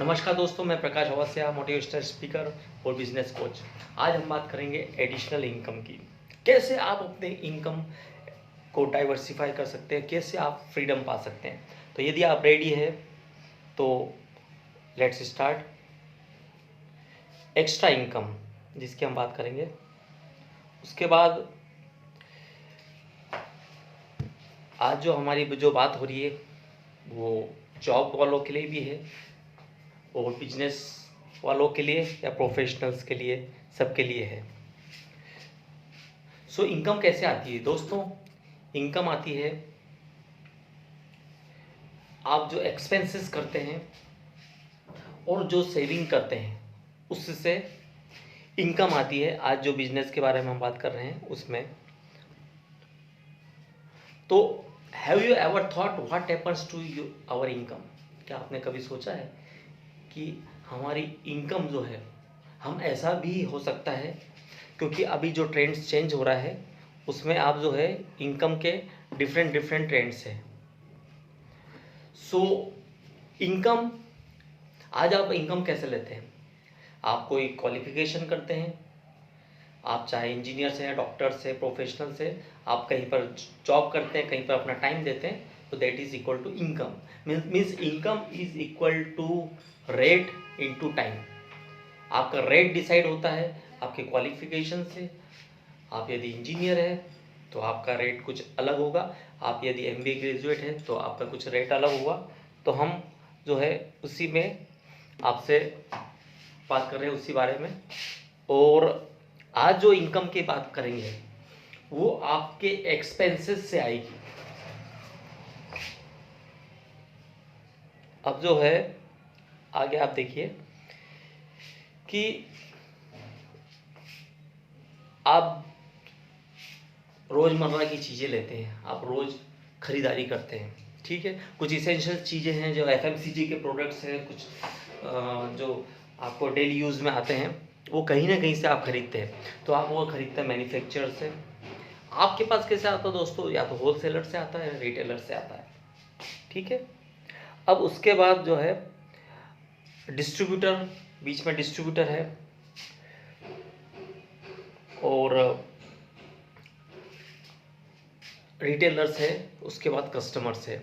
नमस्कार दोस्तों, मैं प्रकाश अवस्थिया, मोटिवेशनल स्पीकर और बिजनेस कोच। आज हम बात करेंगे एडिशनल इनकम की। कैसे आप अपने इनकम को डाइवर्सिफाई कर सकते हैं, कैसे आप फ्रीडम पा सकते हैं। तो यदि आप रेडी है तो लेट्स स्टार्ट। एक्स्ट्रा इनकम जिसकी हम बात करेंगे, उसके बाद आज जो हमारी जो बात हो रही है वो जॉब वालों के लिए भी है और बिजनेस वालों के लिए या प्रोफेशनल्स के लिए, सबके लिए है। सो इनकम कैसे आती है दोस्तों? इनकम आती है आप जो एक्सपेंसेस करते हैं और जो सेविंग करते हैं उससे इनकम आती है। आज जो बिजनेस के बारे में हम बात कर रहे हैं उसमें, तो have you ever thought what happens to you our income? क्या आपने कभी सोचा है कि हमारी इनकम जो है, हम ऐसा भी हो सकता है, क्योंकि अभी जो ट्रेंड्स चेंज हो रहा है उसमें आप जो है इनकम के डिफरेंट डिफरेंट ट्रेंड्स हैं। सो इनकम, आज आप इनकम कैसे लेते हैं? आप कोई क्वालिफिकेशन करते हैं, आप चाहे इंजीनियर से, डॉक्टर से, प्रोफेशनल से, आप कहीं पर जॉब करते हैं, कहीं पर अपना टाइम देते हैं, तो that is equal to income. Means income is equal to rate into time. आपका रेट डिसाइड होता है आपके क्वालिफिकेशन से। आप यदि इंजीनियर है तो आपका रेट कुछ अलग होगा, आप यदि एमबीए ग्रेजुएट है तो आपका कुछ रेट अलग होगा। तो हम जो है उसी में आपसे बात कर रहे हैं, उसी बारे में। और आज जो इनकम की बात करेंगे वो आपके एक्सपेंसेस से आएगी। अब जो है आगे आप देखिए कि आप रोज़मर्रा की चीज़ें लेते हैं, आप रोज़ खरीदारी करते हैं, ठीक है। कुछ इसेंशियल चीज़ें हैं जो एफएमसीजी के प्रोडक्ट्स हैं, कुछ जो आपको डेली यूज़ में आते हैं, वो कहीं ना कहीं से आप खरीदते हैं। तो आप वो खरीदते हैं मैन्युफैक्चरर से। आपके पास कैसे आता है दोस्तों? या तो होलसेलर से आता है या रिटेलर से आता है, ठीक है। अब उसके बाद जो है डिस्ट्रीब्यूटर, बीच में डिस्ट्रीब्यूटर है और रिटेलर्स है, उसके बाद कस्टमर्स है।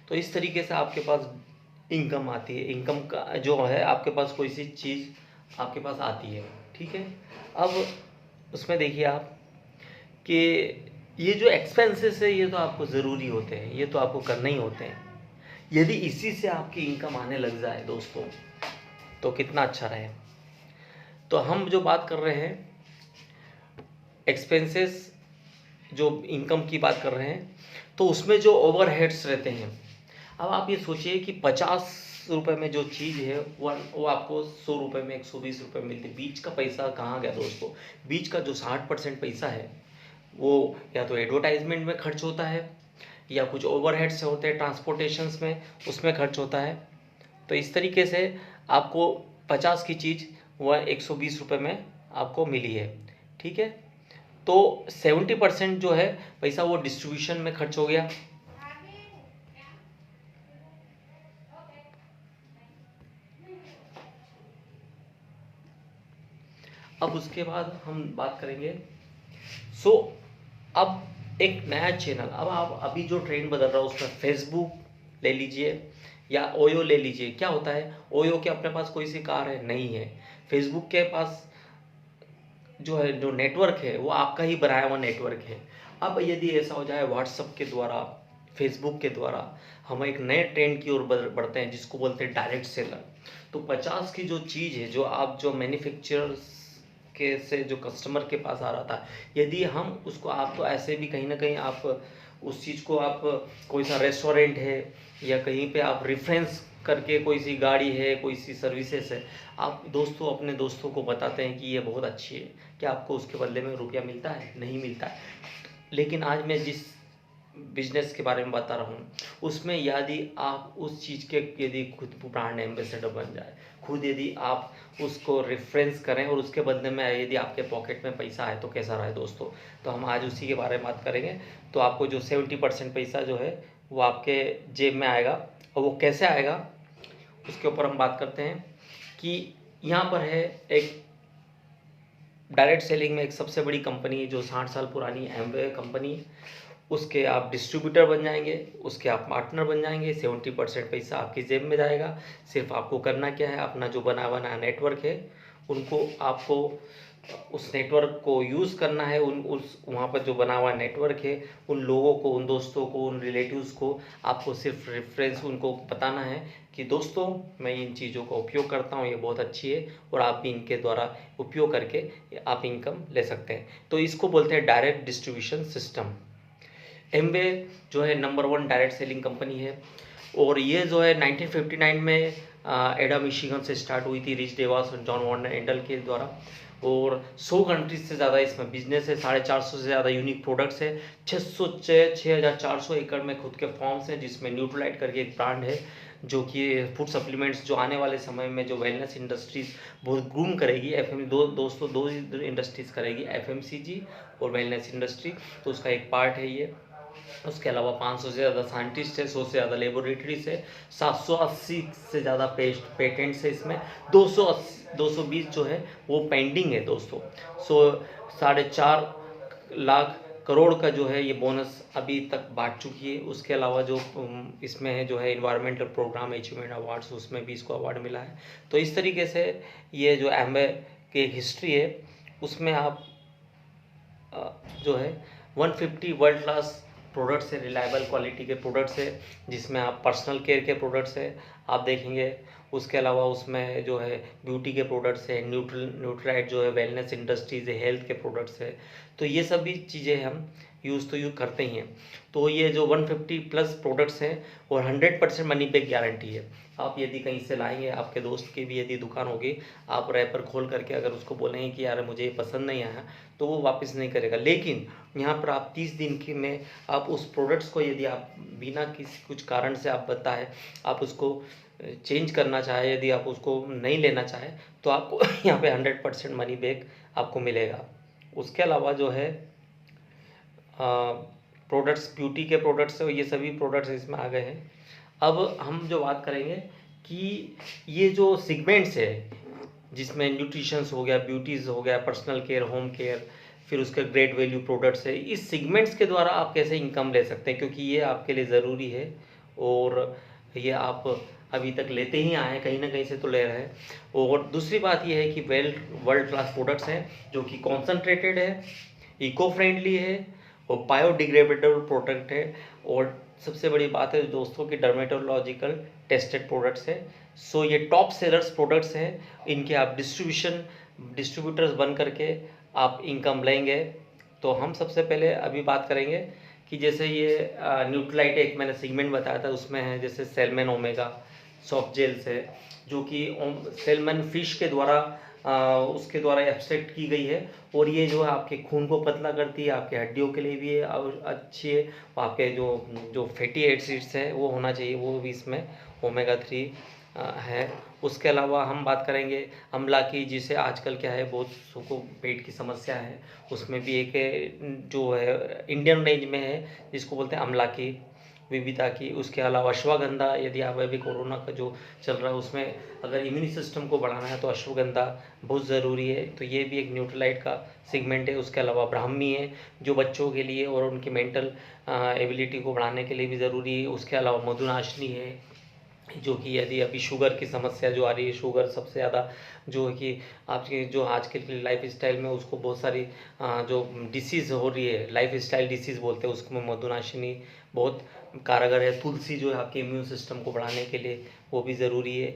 तो इस तरीके से आपके पास इनकम आती है। इनकम का जो है आपके पास कोई सी चीज़ आपके पास आती है, ठीक है। अब उसमें देखिए आप कि ये जो एक्सपेंसेस है ये तो आपको ज़रूरी होते हैं, ये तो आपको करना ही होते हैं। यदि इसी से आपकी इनकम आने लग जाए दोस्तों तो कितना अच्छा रहे। तो हम जो बात कर रहे हैं एक्सपेंसेस, जो इनकम की बात कर रहे हैं, तो उसमें जो ओवरहेड्स रहते हैं, अब आप ये सोचिए कि 50 रुपये में जो चीज़ है वो आपको 100 रुपये में, 120 रुपये मिलती है। बीच का पैसा कहाँ गया दोस्तों? बीच का जो 60% पैसा है वो या तो एडवर्टाइजमेंट में खर्च होता है या कुछ ओवरहेड्स होते हैं ट्रांसपोर्टेशंस में, उसमें खर्च होता है। तो इस तरीके से आपको 50 की चीज़ वह 120 रुपये में आपको मिली है, ठीक है। तो 70% जो है पैसा वो डिस्ट्रीब्यूशन में खर्च हो गया। अब उसके बाद हम बात करेंगे। सो अब एक नया चैनल, अब आप अभी जो ट्रेंड बदल रहा है उसमें फेसबुक ले लीजिए या ओयो ले लीजिए। क्या होता है, ओयो के अपने पास कोई सी कार है नहीं है, फेसबुक के पास जो है जो नेटवर्क है वो आपका ही बनाया हुआ नेटवर्क है। अब यदि ऐसा हो जाए व्हाट्सअप के द्वारा, फेसबुक के द्वारा हम एक नए ट्रेंड की ओर बढ़ते हैं जिसको बोलते हैं डायरेक्ट सेलर। तो 50 की जो चीज़ है जो आप जो मैन्युफैक्चरर्स के से जो कस्टमर के पास आ रहा था, यदि हम उसको, आप तो ऐसे भी कहीं ना कहीं आप उस चीज़ को, आप कोई सा रेस्टोरेंट है या कहीं पे आप रेफरेंस करके कोई सी गाड़ी है, कोई सी सर्विसेज है, आप दोस्तों अपने दोस्तों को बताते हैं कि ये बहुत अच्छी है, क्या आपको उसके बदले में रुपया मिलता है? नहीं मिलता है। लेकिन आज मैं जिस बिजनेस के बारे में बता रहा हूँ उसमें यदि आप उस चीज़ के यदि खुद ब्रांड एम्बेसडर बन जाए, खुद यदि आप उसको रेफरेंस करें और उसके बदले में यदि आपके पॉकेट में पैसा आए तो कैसा रहे दोस्तों? तो हम आज उसी के बारे में बात करेंगे। तो आपको जो 70% पैसा जो है वो आपके जेब में आएगा। और वो कैसे आएगा उसके ऊपर हम बात करते हैं कि यहाँ पर है एक डायरेक्ट सेलिंग में एक सबसे बड़ी कंपनी है जो 60 साल पुरानी एमवे कंपनी है, उसके आप डिस्ट्रीब्यूटर बन जाएंगे, उसके आप पार्टनर बन जाएंगे। 70% पैसा आपकी जेब में जाएगा। सिर्फ आपको करना क्या है, अपना जो बना बनाया नेटवर्क है उनको आपको उस नेटवर्क को यूज़ करना है। उस वहाँ पर जो बना हुआ नेटवर्क है उन लोगों को, उन दोस्तों को, उन रिलेटिव्स को आपको सिर्फ रेफरेंस उनको बताना है कि दोस्तों मैं इन चीज़ों का उपयोग करता हूँ, ये बहुत अच्छी है और आप भी इनके द्वारा उपयोग करके आप इनकम ले सकते हैं। तो इसको बोलते हैं डायरेक्ट डिस्ट्रीब्यूशन सिस्टम। एमवे जो है नंबर 1 डायरेक्ट सेलिंग कंपनी है और ये जो है 1959 में एडा मिशिगन से स्टार्ट हुई थी, रिच डेवास और जॉन वॉर्नर एंडल के द्वारा। और 100 कंट्रीज से ज़्यादा इसमें बिजनेस है, 450 से ज़्यादा यूनिक प्रोडक्ट्स है, 6,400 एकड़ में खुद के फॉर्म्स हैं, जिसमें न्यूट्रलाइट करके एक ब्रांड है जो कि फूड सप्लीमेंट्स जो आने वाले समय में जो वेलनेस इंडस्ट्रीज बहुत ग्रूम करेगी। दोस्तों दो इंडस्ट्रीज करेगी, एफएमसीजी और वेलनेस इंडस्ट्री, तो उसका एक पार्ट है ये। उसके अलावा 500 से ज़्यादा साइंटिस्ट है, 100 से ज़्यादा लेबोरेटरीज है, 780 से ज़्यादा पेटेंट्स है इसमें, 220 जो है वो पेंडिंग है दोस्तों। 4.5 लाख करोड़ का जो है ये बोनस अभी तक बांट चुकी है। उसके अलावा जो इसमें है जो है इन्वायरमेंटल प्रोग्राम अचीवमेंट अवार्ड्स, उसमें भी इसको अवार्ड मिला है। तो इस तरीके से ये जो एम्बे की हिस्ट्री है उसमें आप जो है 150 वर्ल्ड क्लास प्रोडक्ट्स है, रिलायबल क्वालिटी के प्रोडक्ट्स है, जिसमें आप पर्सनल केयर के प्रोडक्ट्स है आप देखेंगे। उसके अलावा उसमें जो है ब्यूटी के प्रोडक्ट्स है, न्यूट्राइट जो है वेलनेस इंडस्ट्रीज़ है, हेल्थ के प्रोडक्ट्स है। तो ये सभी चीज़ें हम यूज़ करते ही हैं। तो ये जो 150 प्लस प्रोडक्ट्स हैं और 100% मनी बैक गारंटी है। आप यदि कहीं से लाएंगे, आपके दोस्त की भी यदि दुकान होगी, आप रैपर खोल करके अगर उसको बोलेंगे कि यार मुझे ये पसंद नहीं आया, तो वो वापस नहीं करेगा। लेकिन यहाँ पर आप 30 दिन की में आप उस प्रोडक्ट्स को यदि आप बिना किसी कुछ कारण से आप बताएं, आप उसको चेंज करना चाहे, यदि आप उसको नहीं लेना चाहें, तो आपको यहाँ पे 100% मनी बैक आपको मिलेगा। उसके अलावा जो है प्रोडक्ट्स, ब्यूटी के प्रोडक्ट्स, ये सभी प्रोडक्ट्स इसमें आ गए हैं। अब हम जो बात करेंगे कि ये जो सेगमेंट्स है जिसमें न्यूट्रिशंस हो गया, ब्यूटीज़ हो गया, पर्सनल केयर, होम केयर, फिर उसके ग्रेट वैल्यू प्रोडक्ट्स है, इस सेगमेंट्स के द्वारा आप कैसे इनकम ले सकते हैं, क्योंकि ये आपके लिए ज़रूरी है और ये आप अभी तक लेते ही आए हैं, कहीं ना कहीं से तो ले रहे हैं। और दूसरी बात ये है कि वर्ल्ड क्लास प्रोडक्ट्स हैं जो कि कॉन्सनट्रेटेड है, इको फ्रेंडली है और बायोडिग्रेडेबल प्रोडक्ट है। और सबसे बड़ी बात है दोस्तों की डर्मेटोलॉजिकल टेस्टेड प्रोडक्ट्स है। सो ये टॉप सेलर्स प्रोडक्ट्स हैं, इनके आप डिस्ट्रीब्यूटर्स बन करके आप इनकम लेंगे। तो हम सबसे पहले अभी बात करेंगे कि जैसे ये न्यूट्रलाइट एक मैंने सेगमेंट बताया था, उसमें है जैसे सेलमन ओमेगा सॉफ्ट जेल्स है जो कि सेलमन फिश के द्वारा उसके द्वारा एक्सट्रैक्ट की गई है और ये जो है आपके खून को पतला करती है, आपके हड्डियों के लिए भी अच्छी है। आपके जो जो फैटी एसिड्स हैं वो होना चाहिए, वो भी इसमें ओमेगा 3 है। उसके अलावा हम बात करेंगे अमला की, जिसे आजकल क्या है बहुत को पेट की समस्या है, उसमें भी एक जो है इंडियन रेंज में है जिसको बोलते हैं अमला की, विविधा की। उसके अलावा अश्वगंधा, यदि आप अभी कोरोना का जो चल रहा है उसमें अगर इम्यून सिस्टम को बढ़ाना है तो अश्वगंधा बहुत ज़रूरी है, तो ये भी एक न्यूट्रलाइट का सेगमेंट है। उसके अलावा ब्राह्मी है जो बच्चों के लिए और उनकी मेंटल एबिलिटी को बढ़ाने के लिए भी ज़रूरी है। उसके अलावा मधुनाशनी है जो कि यदि अभी शुगर की समस्या जो आ रही है, शुगर सबसे ज़्यादा जो है कि आपकी जो आजकल की लाइफ स्टाइल में उसको बहुत सारी जो डिसीज़ हो रही है, लाइफ स्टाइल डिसीज़ बोलते हैं उसको, में मधुनाशिनी बहुत कारगर है। तुलसी जो है आपके इम्यून सिस्टम को बढ़ाने के लिए वो भी ज़रूरी है।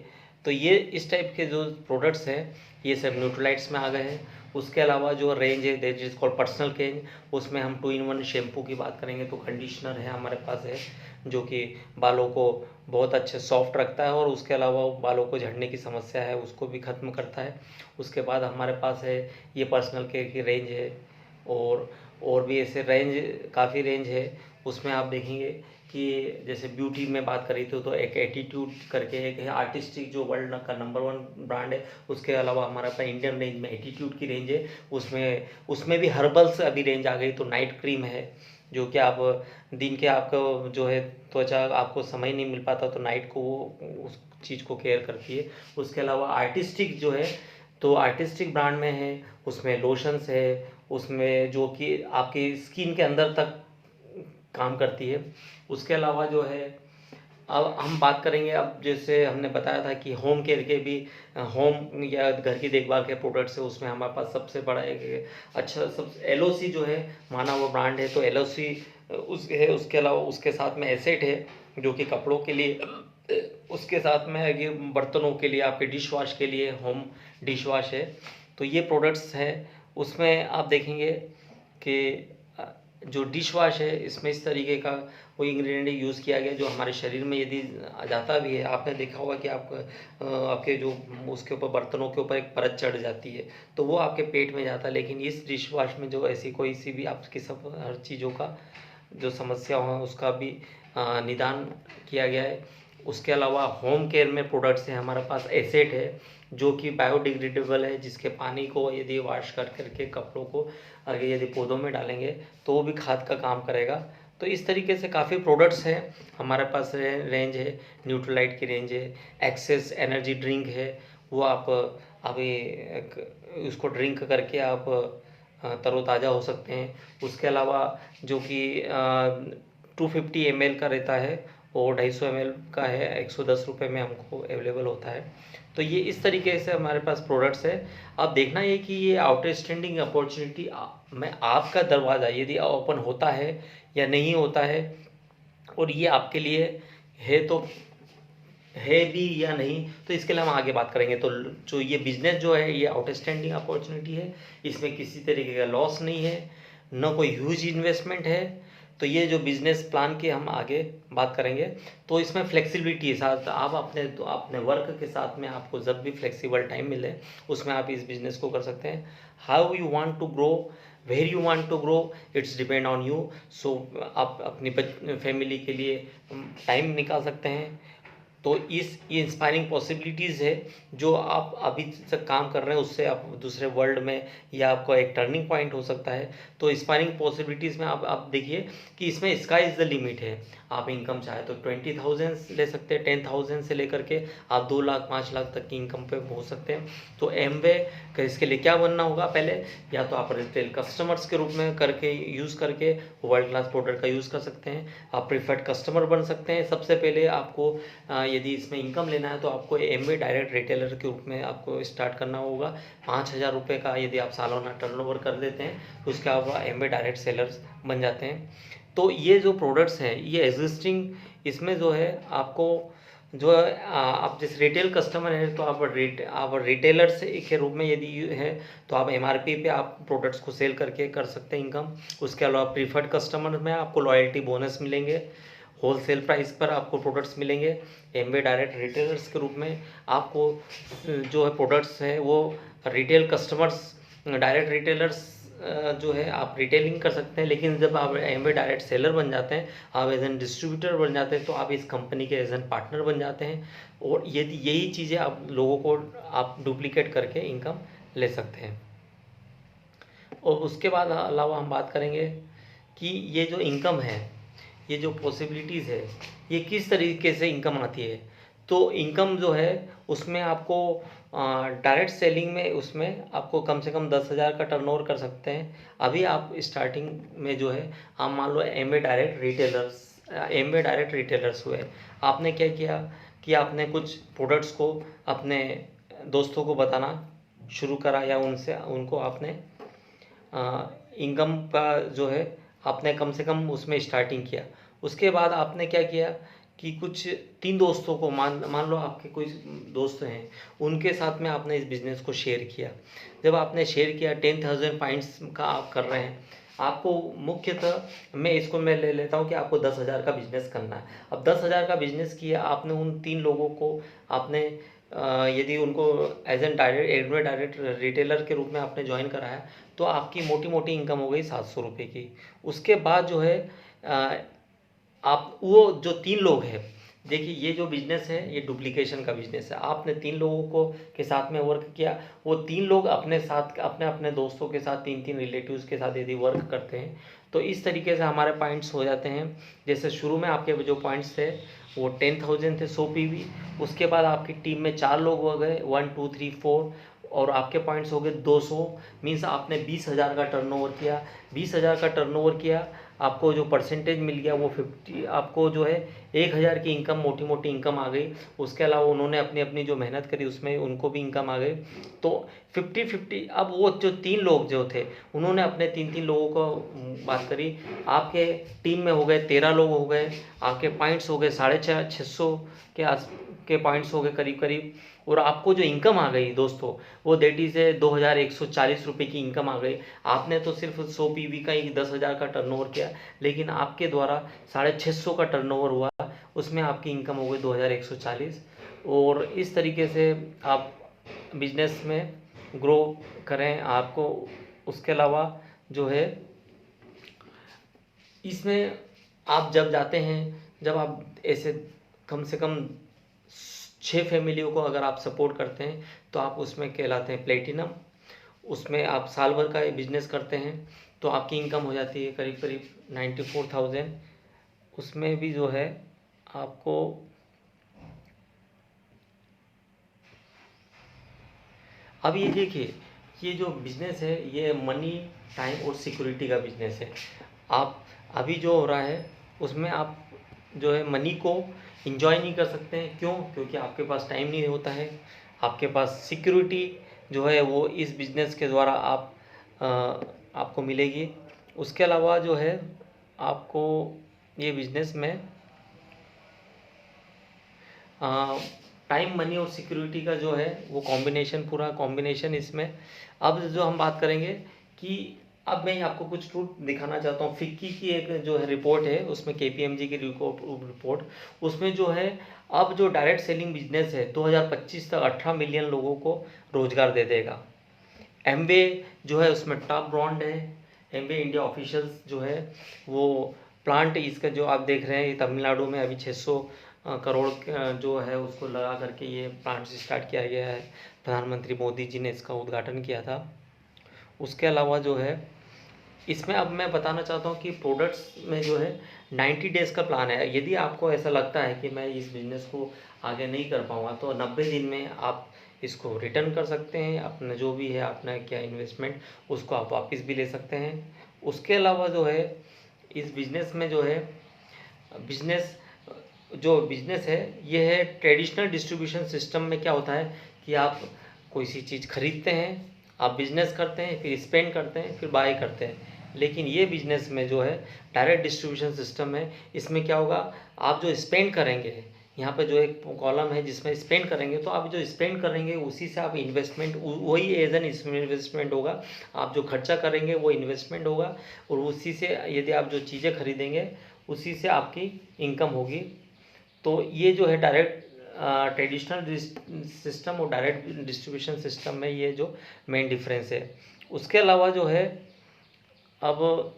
तो ये इस टाइप के जो प्रोडक्ट्स हैं ये सब न्यूट्रलाइट्स में आ गए हैं। उसके अलावा जो रेंज है that is called personal care, उसमें हम 2-in-1 शैम्पू की बात करेंगे तो कंडीशनर है हमारे पास है जो कि बालों को बहुत अच्छे सॉफ्ट रखता है और उसके अलावा बालों को झड़ने की समस्या है उसको भी ख़त्म करता है। उसके बाद हमारे पास है ये पर्सनल केयर की रेंज है और भी ऐसे रेंज काफ़ी रेंज है। उसमें आप देखेंगे कि जैसे ब्यूटी में बात करी थी तो एक एटीट्यूड करके एक है आर्टिस्टिक जो वर्ल्ड का नंबर 1 ब्रांड है। उसके अलावा हमारे पास इंडियन रेंज में एटीट्यूड की रेंज है, उसमें भी हर्बल्स अभी रेंज आ गई। तो नाइट क्रीम है जो कि आप दिन के आपको जो है त्वचा आपको समय नहीं मिल पाता तो नाइट को वो चीज़ को केयर करती है। उसके अलावा आर्टिस्टिक जो है, तो आर्टिस्टिक ब्रांड में है, उसमें लोशंस है, उसमें जो कि आपकी स्किन के अंदर तक काम करती है। उसके अलावा जो है, अब हम बात करेंगे, अब जैसे हमने बताया था कि होम केयर के भी, होम या घर की देखभाल के प्रोडक्ट्स है, उसमें हमारे पास सबसे बड़ा एक अच्छा सब एलओसी जो है, माना वो ब्रांड है तो एलओसी उस है। उसके अलावा उसके साथ में एसेट है जो कि कपड़ों के लिए, उसके साथ में ये बर्तनों के लिए, आपके डिश वॉश के लिए होम डिश वॉश है। तो ये प्रोडक्ट्स हैं। उसमें आप देखेंगे कि जो डिश वॉश है, इसमें इस तरीके का कोई इंग्रेडिएंट यूज़ किया गया जो हमारे शरीर में यदि जाता भी है, आपने देखा होगा कि आपके जो उसके ऊपर बर्तनों के ऊपर एक परत चढ़ जाती है तो वो आपके पेट में जाता है। लेकिन इस डिश वॉश में जो ऐसी कोई सी भी आपकी सब हर चीज़ों का जो समस्या हो उसका भी निदान किया गया है। उसके अलावा होम केयर में प्रोडक्ट्स हैं, हमारे पास एसेट है जो कि बायोडिग्रेडेबल है, जिसके पानी को यदि वॉश कर करके कपड़ों को अगर यदि पौधों में डालेंगे तो वो भी खाद का काम करेगा। तो इस तरीके से काफ़ी प्रोडक्ट्स हैं हमारे पास। रेंज है, न्यूट्रोलाइट की रेंज है, एक्सेस एनर्जी ड्रिंक है, वो आप अभी उसको ड्रिंक करके आप तरोताज़ा हो सकते हैं। उसके अलावा जो कि 250 ml का रहता है और 250 ml का है, 110 रुपये में हमको अवेलेबल होता है। तो ये इस तरीके से हमारे पास प्रोडक्ट्स है। अब देखना ये कि ये आउटस्टैंडिंग अपॉर्चुनिटी में आपका दरवाज़ा यदि ओपन होता है या नहीं होता है, और ये आपके लिए है तो है भी या नहीं, तो इसके लिए हम आगे बात करेंगे। तो जो ये बिजनेस जो है ये आउटस्टैंडिंग अपॉर्चुनिटी है, इसमें किसी तरीके का लॉस नहीं है, न कोई ह्यूज इन्वेस्टमेंट है। तो ये जो बिजनेस प्लान की हम आगे बात करेंगे, तो इसमें फ्लेक्सिबिलिटी है साथ, आप अपने वर्क के साथ में आपको जब भी फ्लेक्सिबल टाइम मिले उसमें आप इस बिजनेस को कर सकते हैं। How you want to grow, where you want to grow, it's depend on you. So आप अपनी फैमिली के लिए टाइम निकाल सकते हैं। तो ये इंस्पायरिंग पॉसिबिलिटीज़ है जो आप अभी तक काम कर रहे हैं उससे आप दूसरे वर्ल्ड में, या आपका एक टर्निंग पॉइंट हो सकता है। तो इंस्पायरिंग पॉसिबिलिटीज़ में आप देखिए कि इसमें स्काई इज़ द लिमिट है। आप इनकम चाहे तो 20,000 ले सकते हैं, 10,000 से लेकर के आप 2 लाख 5 लाख तक की इनकम पे पहुंच सकते हैं। तो एमवे इसके लिए क्या बनना होगा, पहले या तो आप रिटेल कस्टमर्स के रूप में करके यूज़ करके वर्ल्ड क्लास प्रोडक्ट का यूज़ कर सकते हैं। आप प्रीफर्ड कस्टमर बन सकते हैं। सबसे पहले आपको यदि इसमें इनकम लेना है तो आपको एमवे डायरेक्ट रिटेलर के रूप में आपको स्टार्ट करना होगा। 5,000 रुपये का यदि आप सालाना टर्नओवर कर देते हैं तो उसके बाद एमवे डायरेक्ट सेलर्स बन जाते हैं। तो ये जो प्रोडक्ट्स हैं ये एग्जिस्टिंग, इसमें जो है आपको जो है आप जैसे रिटेल कस्टमर है तो आप रिटेलर से के रूप में यदि है तो आप एमआरपी पे आप प्रोडक्ट्स को सेल करके कर सकते हैं इनकम। उसके अलावा प्रीफर्ड कस्टमर में आपको लॉयल्टी बोनस मिलेंगे, होलसेल प्राइस पर आपको प्रोडक्ट्स मिलेंगे। एमवे डायरेक्ट रिटेलर्स के रूप में आपको जो है प्रोडक्ट्स है वो रिटेल कस्टमर्स, डायरेक्ट रिटेलर्स जो है आप रिटेलिंग कर सकते हैं। लेकिन जब आप एमवे डायरेक्ट सेलर बन जाते हैं, आप एज एन डिस्ट्रीब्यूटर बन जाते हैं, तो आप इस कंपनी के एज एन पार्टनर बन जाते हैं। और यही चीज़ें आप लोगों को आप डुप्लीकेट करके इनकम ले सकते हैं। और उसके बाद अलावा हम बात करेंगे कि ये जो इनकम है, ये जो पॉसिबिलिटीज़ है, ये किस तरीके से इनकम आती है। तो इनकम जो है उसमें आपको डायरेक्ट सेलिंग में उसमें आपको कम से कम 10,000 का टर्नओवर कर सकते हैं। अभी आप स्टार्टिंग में जो है आप मान लो एमवे डायरेक्ट रिटेलर्स हुए, आपने क्या किया कि आपने कुछ प्रोडक्ट्स को अपने दोस्तों को बताना शुरू करा, या उनको आपने इनकम का जो है आपने कम से कम उसमें स्टार्टिंग किया। उसके बाद आपने क्या किया कि कुछ 3 दोस्तों को मान लो आपके कोई दोस्त हैं, उनके साथ में आपने इस बिज़नेस को शेयर किया। जब आपने शेयर किया 10,000 पॉइंट्स का आप कर रहे हैं, आपको मुख्यतः मैं ले लेता हूँ कि आपको 10,000 का बिज़नेस करना है। अब 10,000 का बिज़नेस किया आपने, उन 3 लोगों को आपने यदि उनको एज एन डायरेक्ट रिटेलर के रूप में आपने ज्वाइन कराया तो आपकी मोटी मोटी इनकम हो गई 700 रुपये की। उसके बाद जो है आप वो जो 3 लोग हैं, देखिए ये जो बिज़नेस है ये डुप्लीकेशन का बिज़नेस है। आपने 3 लोगों को के साथ में वर्क किया, वो 3 लोग अपने साथ अपने अपने दोस्तों के साथ 3-3 रिलेटिव्स के साथ यदि वर्क करते हैं तो इस तरीके से हमारे पॉइंट्स हो जाते हैं। जैसे शुरू में आपके जो पॉइंट्स थे वो 10,000 थे 100 पीवी। उसके बाद आपकी टीम में 4 लोग हो गए, 1 2 3 4, और आपके पॉइंट्स हो गए 200। मीन्स आपने 20,000 का टर्नओवर किया। 20,000 का टर्नओवर किया, आपको जो परसेंटेज मिल गया वो 50, आपको जो है 1,000 की इनकम, मोटी मोटी इनकम आ गई। उसके अलावा उन्होंने अपनी अपनी जो मेहनत करी उसमें उनको भी इनकम आ गई। तो 50-50। अब वो जो 3 लोग जो थे उन्होंने अपने 3-3 लोगों को बात करी। आपके टीम में हो गए 13 लोग हो गए, आपके पॉइंट्स हो गए 650 के आस के पॉइंट्स हो गए करीब करीब। और आपको जो इनकम आ गई दोस्तों, वो दैट इज़ 2,140 रुपये की इनकम आ गई। आपने तो सिर्फ 100 पीवी का ही 10,000 का टर्नओवर किया, लेकिन आपके द्वारा 650 का टर्नओवर हुआ, उसमें आपकी इनकम हो गई 2,140। और इस तरीके से आप बिजनेस में ग्रो करें। आपको उसके अलावा जो है इसमें आप जब जाते हैं, जब आप ऐसे कम से कम 6 फैमिलियों को अगर आप सपोर्ट करते हैं तो आप उसमें कहलाते हैं प्लेटिनम। उसमें आप साल भर का बिजनेस करते हैं तो आपकी इनकम हो जाती है करीब करीब 94,000। उसमें भी जो है आपको अब ये देखिए, ये जो बिज़नेस है ये मनी, टाइम और सिक्योरिटी का बिज़नेस है। आप अभी जो हो रहा है उसमें आप जो है मनी को इंजॉय नहीं कर सकते हैं। क्यों? क्योंकि आपके पास टाइम नहीं होता है। आपके पास सिक्योरिटी जो है वो इस बिज़नेस के द्वारा आपको मिलेगी। उसके अलावा जो है आपको ये बिज़नेस में टाइम, मनी और सिक्योरिटी का जो है वो कॉम्बिनेशन, पूरा कॉम्बिनेशन इसमें। अब जो हम बात करेंगे कि अब मैं आपको कुछ टूल दिखाना चाहता हूँ। फिक्की की एक जो है रिपोर्ट है, उसमें KPMG की रिपोर्ट, उसमें जो है अब जो डायरेक्ट सेलिंग बिजनेस है 2025 तक 18 मिलियन लोगों को रोजगार दे देगा। एमवे जो है उसमें टॉप ब्रांड है। एमवे इंडिया ऑफिशियल्स जो है वो प्लांट, इसका जो आप देख रहे हैं ये तमिलनाडु में अभी 600 करोड़ जो है उसको लगा करके ये प्लांट स्टार्ट किया गया है। प्रधानमंत्री मोदी जी ने इसका उद्घाटन किया था। उसके अलावा जो है इसमें अब मैं बताना चाहता हूँ कि प्रोडक्ट्स में जो है 90 डेज़ का प्लान है। यदि आपको ऐसा लगता है कि मैं इस बिज़नेस को आगे नहीं कर पाऊँगा तो 90 दिन में आप इसको रिटर्न कर सकते हैं। अपना जो भी है अपना क्या इन्वेस्टमेंट, उसको आप वापस भी ले सकते हैं। उसके अलावा जो है इस बिज़नेस में जो है बिज़नेस है ये है ट्रेडिशनल डिस्ट्रीब्यूशन सिस्टम में। क्या होता है कि आप कोई सी चीज़ खरीदते हैं, आप बिज़नेस करते हैं, फिर स्पेंड करते हैं, फिर बाय करते हैं। लेकिन ये बिज़नेस में जो है डायरेक्ट डिस्ट्रीब्यूशन सिस्टम है। इसमें क्या होगा, आप जो स्पेंड करेंगे, यहाँ पे जो एक कॉलम है जिसमें स्पेंड करेंगे, तो आप जो स्पेंड करेंगे उसी से आप इन्वेस्टमेंट, वही एज एन इन्वेस्टमेंट होगा। आप जो खर्चा करेंगे वो इन्वेस्टमेंट होगा, और उसी से यदि आप जो चीज़ें खरीदेंगे उसी से आपकी इनकम होगी। तो ये जो है डायरेक्ट ट्रेडिशनल सिस्टम और डायरेक्ट डिस्ट्रीब्यूशन सिस्टम में ये जो मेन डिफरेंस है। उसके अलावा जो है अब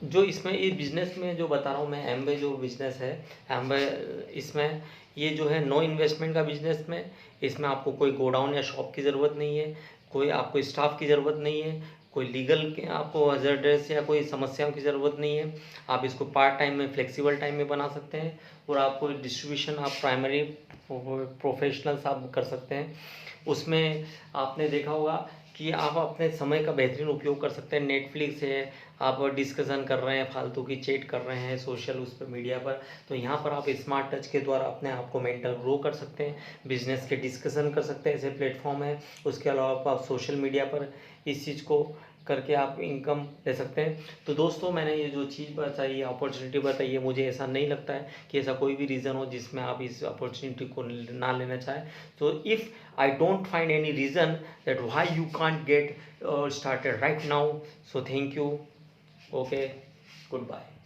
जो इसमें इस बिज़नेस में जो बता रहा हूँ मैं, एमवे जो बिज़नेस है, एमवे इसमें ये जो है नो इन्वेस्टमेंट का बिज़नेस में, इसमें आपको कोई गोडाउन या शॉप की ज़रूरत नहीं है, कोई आपको स्टाफ की ज़रूरत नहीं है, कोई लीगल के आपको हज़ार्डस या कोई समस्याओं की ज़रूरत नहीं है। आप इसको पार्ट टाइम में, फ्लेक्सिबल टाइम में बना सकते हैं, और आपको डिस्ट्रीब्यूशन आप प्राइमरी प्रोफेशनल्स आप कर सकते हैं। उसमें आपने देखा होगा कि आप अपने समय का बेहतरीन उपयोग कर सकते हैं। नेटफ्लिक्स है, आप डिस्कशन कर रहे हैं, फालतू की चैट कर रहे हैं सोशल उस पर मीडिया पर, तो यहाँ पर आप स्मार्ट टच के द्वारा अपने आप को मेंटल ग्रो कर सकते हैं, बिजनेस के डिस्कशन कर सकते हैं, ऐसे प्लेटफॉर्म है। उसके अलावा आप सोशल मीडिया पर इस चीज़ को करके आप इनकम ले सकते हैं। तो दोस्तों मैंने ये जो चीज़ बताई, अपॉर्चुनिटी बताई है, मुझे ऐसा नहीं लगता है कि ऐसा कोई भी रीज़न हो जिसमें आप इस अपॉर्चुनिटी को ना लेना चाहें। तो if I don't find any reason that why you can't get started right now, so thank you, okay, goodbye.